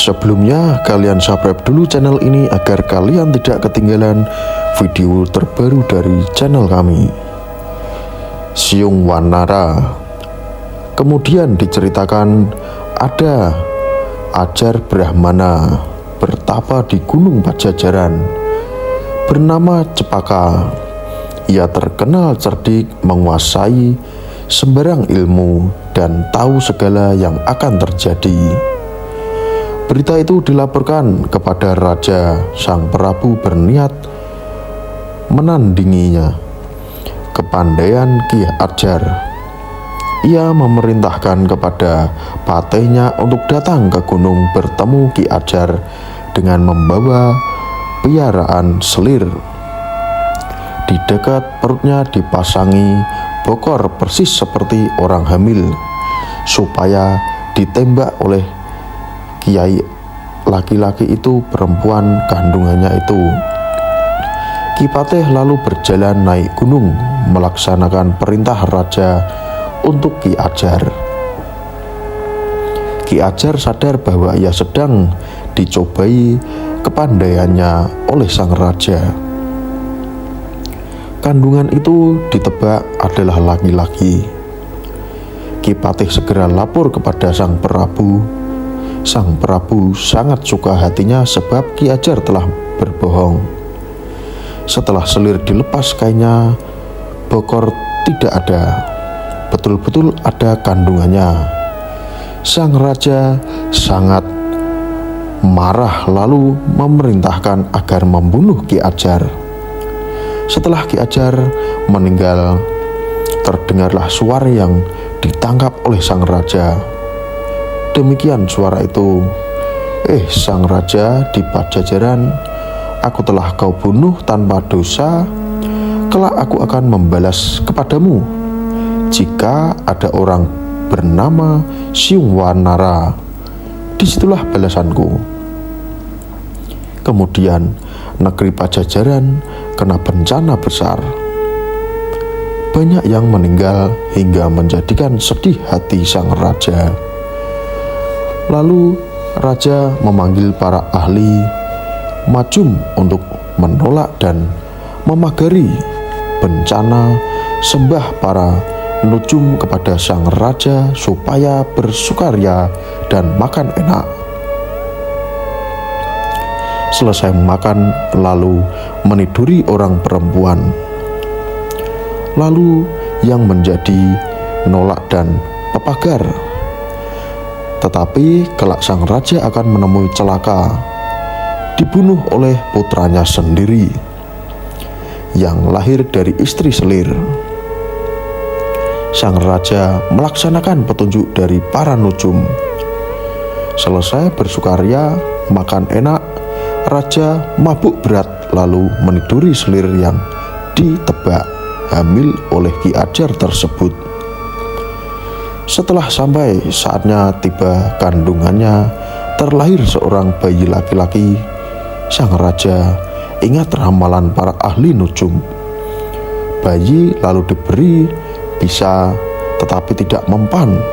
Sebelumnya, kalian subscribe dulu channel ini agar kalian tidak ketinggalan video terbaru dari channel kami. Siung Wanara. Kemudian diceritakan ada Ajar Brahmana bertapa di Gunung Pajajaran bernama Cepaka. Ia terkenal cerdik, menguasai sembarang ilmu dan tahu segala yang akan terjadi. Berita itu dilaporkan kepada raja. Sang Prabu berniat menandinginya. Kepandaian Ki Ajar. Ia memerintahkan kepada patihnya untuk datang ke gunung bertemu Ki Ajar dengan membawa piaraan selir. Di dekat perutnya dipasangi bokor persis seperti orang hamil, supaya ditembak oleh kiai laki-laki itu perempuan kandungannya itu. Ki Patih lalu berjalan naik gunung melaksanakan perintah raja untuk Ki Ajar. Ki Ajar sadar bahwa ia sedang dicobai kepandaiannya oleh sang raja. Kandungan itu ditebak adalah laki-laki. Ki Patih segera lapor kepada sang Prabu. Sang Prabu sangat suka hatinya sebab Ki Ajar telah berbohong. Setelah selir dilepas kainnya, bokor tidak ada. Betul-betul ada kandungannya. Sang raja sangat marah lalu memerintahkan agar membunuh Ki Ajar. Setelah Ki Ajar meninggal, terdengarlah suara yang ditangkap oleh sang raja. Demikian suara itu, sang raja di Pajajaran, aku telah kau bunuh tanpa dosa, kelak aku akan membalas kepadamu. Jika ada orang bernama Siung Wanara, disitulah balasanku. Kemudian negeri Pajajaran kena bencana besar. Banyak yang meninggal hingga menjadikan sedih hati sang raja. Lalu raja memanggil para ahli majum untuk menolak dan memagari bencana, sembah para nujum kepada sang raja supaya bersukaria dan makan enak. Selesai makan lalu meniduri orang perempuan. Lalu yang menjadi nolak dan pepagar. Tetapi kelak sang raja akan menemui celaka, dibunuh oleh putranya sendiri yang lahir dari istri selir. Sang raja melaksanakan petunjuk dari para nujum. Selesai bersukaria, makan enak, raja mabuk berat lalu meniduri selir yang ditebak hamil oleh Ki Ajar tersebut. Setelah sampai saatnya tiba kandungannya, terlahir seorang bayi laki-laki. Sang raja ingat ramalan para ahli nujum. Bayi lalu diberi bisa tetapi tidak mempan.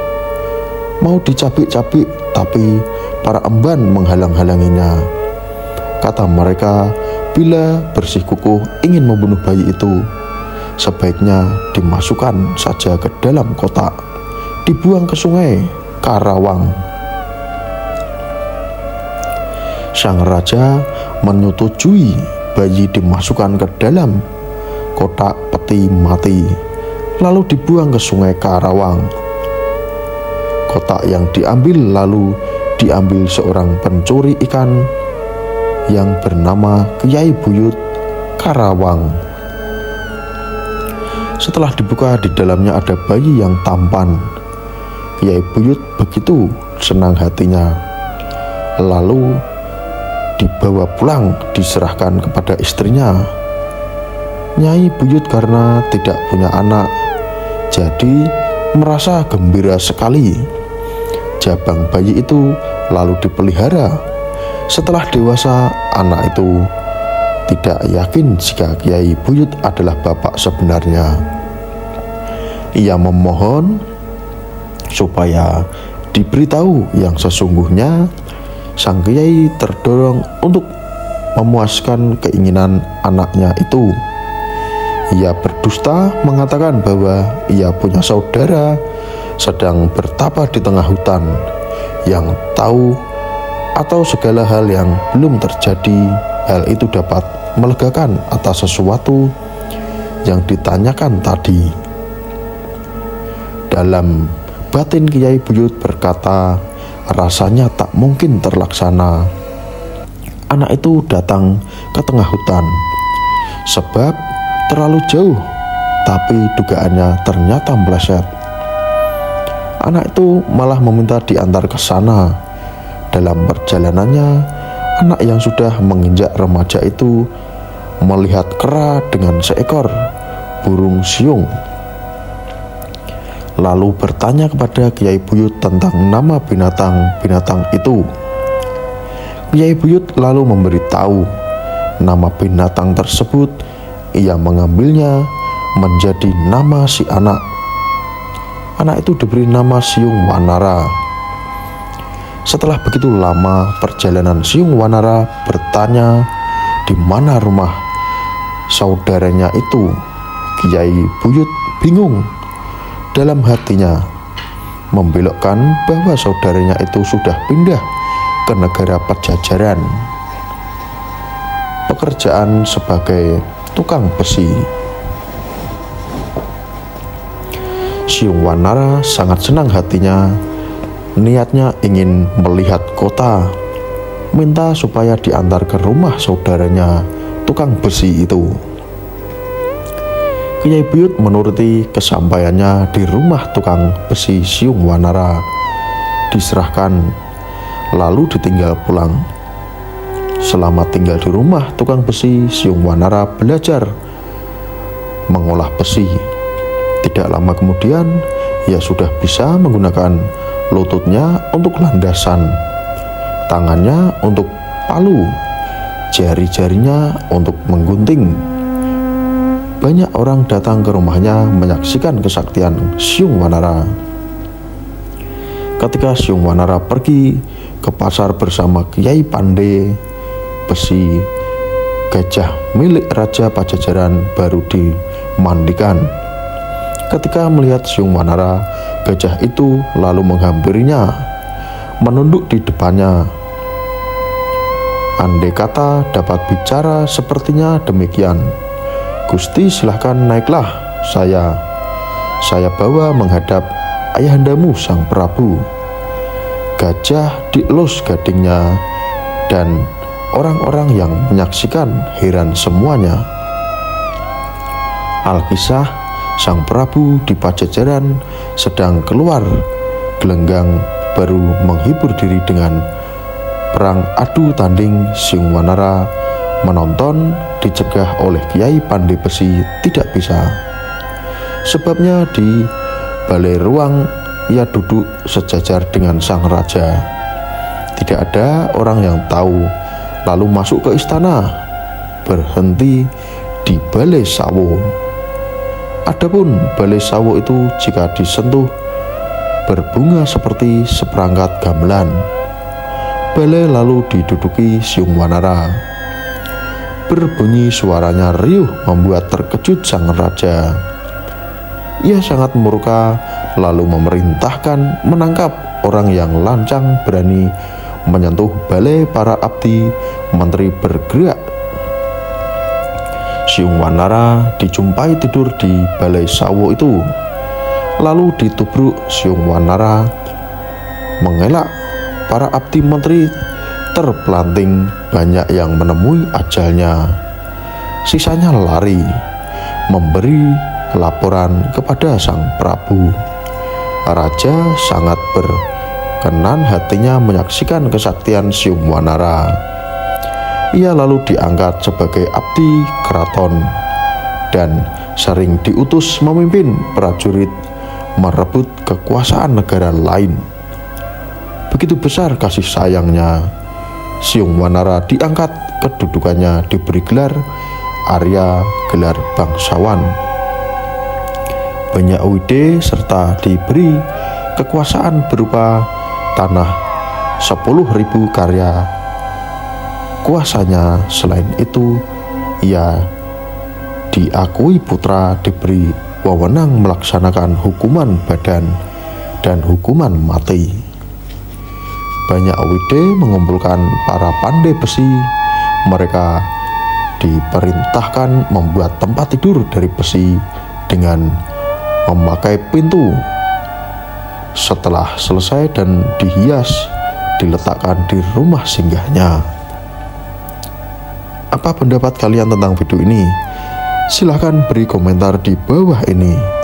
Mau dicabik-cabik tapi para emban menghalang-halanginya. Kata mereka, bila bersikukuh ingin membunuh bayi itu, sebaiknya dimasukkan saja ke dalam kotak, dibuang ke sungai Karawang. Sang raja menyetujui bayi dimasukkan ke dalam kotak peti mati, lalu dibuang ke sungai Karawang. Kotak yang diambil lalu diambil seorang pencuri ikan yang bernama Kyai Buyut Karawang. Setelah dibuka, di dalamnya ada bayi yang tampan. Kyai Buyut begitu senang hatinya, lalu dibawa pulang, diserahkan kepada istrinya. Nyai Buyut karena tidak punya anak, jadi merasa gembira sekali. Jabang bayi itu lalu dipelihara. Setelah dewasa, anak itu tidak yakin jika Kyai Buyut adalah bapak sebenarnya. Ia memohon supaya diberitahu yang sesungguhnya sang kiai terdorong untuk memuaskan keinginan anaknya itu. Ia berdusta mengatakan bahwa ia punya saudara sedang bertapa di tengah hutan yang tahu atau segala hal yang belum terjadi. Hal itu dapat melegakan atas sesuatu yang ditanyakan tadi. Dalam batin Kiai Buyut berkata, rasanya tak mungkin terlaksana. Anak itu datang ke tengah hutan sebab terlalu jauh, tapi dugaannya ternyata meleset. Anak itu malah meminta diantar ke sana. Dalam perjalanannya, anak yang sudah menginjak remaja itu melihat kera dengan seekor burung siung. Lalu bertanya kepada Kiai Buyut tentang nama binatang-binatang itu. Kiai Buyut lalu memberitahu nama binatang tersebut. Ia mengambilnya menjadi nama si anak. Anak itu diberi nama Siung Wanara. Setelah begitu lama perjalanan, Siung Wanara bertanya di mana rumah saudaranya itu. Kiai Buyut bingung dalam hatinya, membelokkan bahwa saudaranya itu sudah pindah ke negara Pajajaran, pekerjaan sebagai tukang besi. Siung Wanara sangat senang hatinya. Niatnya ingin melihat kota, minta supaya diantar ke rumah saudaranya tukang besi itu. Kiai Buyut menuruti. Kesampaiannya di rumah tukang besi Siung Wanara, diserahkan lalu ditinggal pulang. Selama tinggal di rumah tukang besi, Siung Wanara belajar mengolah besi. Tidak lama kemudian, ia sudah bisa menggunakan lututnya untuk landasan, tangannya untuk palu, jari-jarinya untuk menggunting. Banyak orang datang ke rumahnya menyaksikan kesaktian Siung Wanara. Ketika Siung Wanara pergi ke pasar bersama Kiai Pandai, besi gajah milik Raja Pajajaran baru dimandikan. Ketika melihat Siung Wanara, gajah itu lalu menghampirinya, menunduk di depannya. Andai kata dapat bicara, sepertinya demikian. Gusti, silahkan naiklah, saya bawa menghadap ayahandamu Sang Prabu. Gajah dielus gadingnya, dan orang-orang yang menyaksikan heran semuanya. Alkisah, Sang Prabu di Pajajaran sedang keluar gelenggang baru menghibur diri dengan perang adu tanding. Siung Wanara menonton, dicegah oleh Kiai Pandai Besi tidak bisa. Sebabnya di balai ruang ia duduk sejajar dengan sang raja. Tidak ada orang yang tahu. Lalu masuk ke istana, berhenti di balai sawo. Adapun balai sawo itu jika disentuh berbunga seperti seperangkat gamelan. Balai lalu diduduki Siung Wanara. Berbunyi suaranya riuh membuat terkejut sang raja. Ia sangat murka, lalu memerintahkan menangkap orang yang lancang berani menyentuh balai para abdi menteri bergerak. Siung Wanara dijumpai tidur di balai sawo itu. Lalu ditubruk. Siung Wanara mengelak. Para abdi menteri terpelanting, banyak yang menemui ajalnya. Sisanya lari, memberi laporan kepada Sang Prabu. Raja sangat berkenan hatinya menyaksikan kesaktian Siung Wanara. Ia lalu diangkat sebagai abdi keraton dan sering diutus memimpin prajurit merebut kekuasaan negara lain. Begitu besar kasih sayangnya, Siung Wanara diangkat, kedudukannya diberi gelar Arya, gelar bangsawan. Banyak wide serta diberi kekuasaan berupa tanah 10.000 karya kuasanya. Selain itu, ia diakui putra diberi wewenang melaksanakan hukuman badan dan hukuman mati. Banyak Wide mengumpulkan para pandai besi. Mereka diperintahkan membuat tempat tidur dari besi dengan memakai pintu. Setelah selesai dan dihias, diletakkan di rumah singgahnya. Apa pendapat kalian tentang video ini? Silahkan beri komentar di bawah ini.